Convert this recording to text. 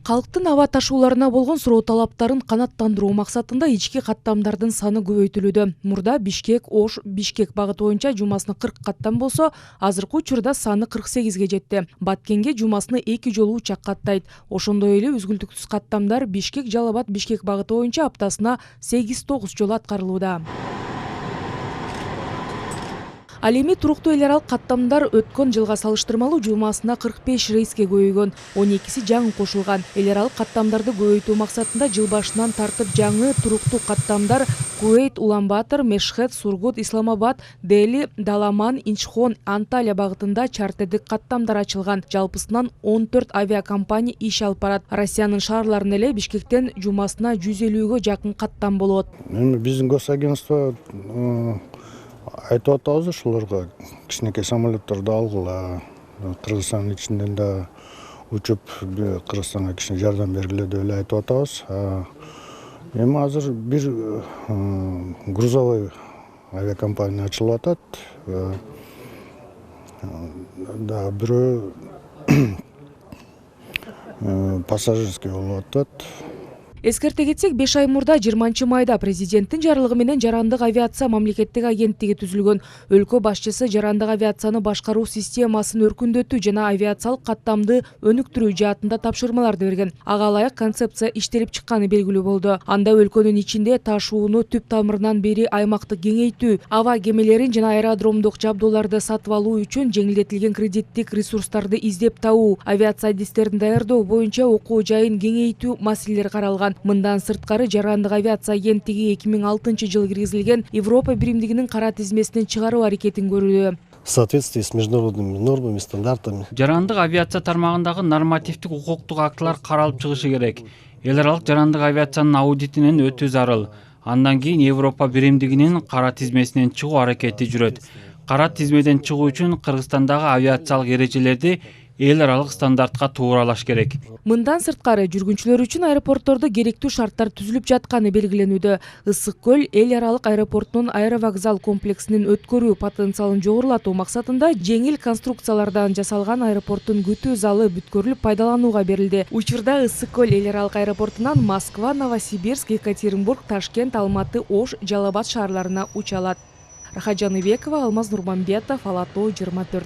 Калктын аба ташууларына болгон суроо талаптарын канаттандыруу максатында ички каттамдардын саны көбөйтүлүүдө. Мурда Бишкек, Ош, Бишкек багыты боюнча жумасына 40 каттам болсо, азыркы учурда саны 48ге жетти. Баткенге жумасына 2 жолу учак каттайт. Ошондой эле үзгүлтүксүз каттамдар Бишкек, Жалал-Абад, Бишкек багыты боюнча аптасына 8-9 жолу аткарылууда. Ал эми туруктуу эл аралык каттамдар өткөн жылга салыштырмалуу жумасына 45 рейске көбөйгөн, 12си жаңы кошулган. Эл аралык каттамдарды көбөйтүү максатында жыл башынан тартып жаңы туруктуу каттамдар Кувейт, Улан-Батор, Мешхед, Сургут, Исламабад, Дели, Даламан, Инчхон, Анталия багытында чартердик каттамдар ачылган. Жалпысынан 14 авиакомпания иш алып барат. Россиянын шаарларында эле Бишкектен жумасына 150гө жакын каттам болот. Биздин госагентство айтып атабыз ошолорго кичинекей самолетторду алгыла, Кыргызстандын ичинен да учуп Кыргызстанга кичине жардам бергиле деп эле айтып атабыз. Эми азыр бир грузовой авиакомпания ачылып атат. Да бирөө пассажирский болуп атат. Эскерте кетсек, 5 ай мурда 20 майда президенттин жарлыгы менен жарандык авиация мамлекеттик агенттиги түзүлгөн. Өлкө башчысы жарандык авиацияны башкаруу системасын өркүндөтүү жана авиациялык каттамды өнүктүрүү жаатында тапшырмаларды берген. Ага ылайык концепция иштелип чыкканы белгилүү болду. Анда өлкөнүн ичинде ташууну түп тамырынан бери аймактык кеңейтүү, аба кемелерин жана аэродромдук жабдууларды сатып алуу үчүн жеңилдетилген кредиттик ресурстарды издеп табуу, авиация адистерин даярдоо боюнча окуу жайын кеңейтүү маселелери каралган. Мындан сырткары жарандык авиация агенттиги 2006 жылы киргизилген Европа биримдигинин кара тизмесинен чыгаруу аракетин көрүүдө. В соответствии с международными нормами, стандартами. Жарандык авиация тармагындагы нормативдик укуктук актылар каралып чыгышы керек. Эл аралык жарандык авиациянын аудитинен өтүү зарыл. Андан кийин Европа биримдигинин кара тизмесинен чыгуу аракети жүрөт. Кара тизмеден чыгуу үчүн Кыргызстандагы авиациялык эрежелерди эл аралык стандартка тууралаш керек. Мындан сырткары жүргүнчүлөр үчүн аэропорттордо керектүү шарттар түзүлүп жатканы белгиленүүдө. Ысык көл эл аралык аэропортунун аэровокзал комплексинин өткөрүү потенциалын жогорулатуу максатында жеңил конструкциялардан жасалган аэропорттун күтүү залы бүткөрүлүп пайдаланууга берилди. Учурда Ысык көл эл аралык аэропортунан Москва, Новосибирск, Екатеринбург, Ташкент, Алматы, Ош, Жалал-Абад шаарларына уча алат. Рахат Жаныбекова, Алмаз Нурмамбетов, Ала Тоо 24.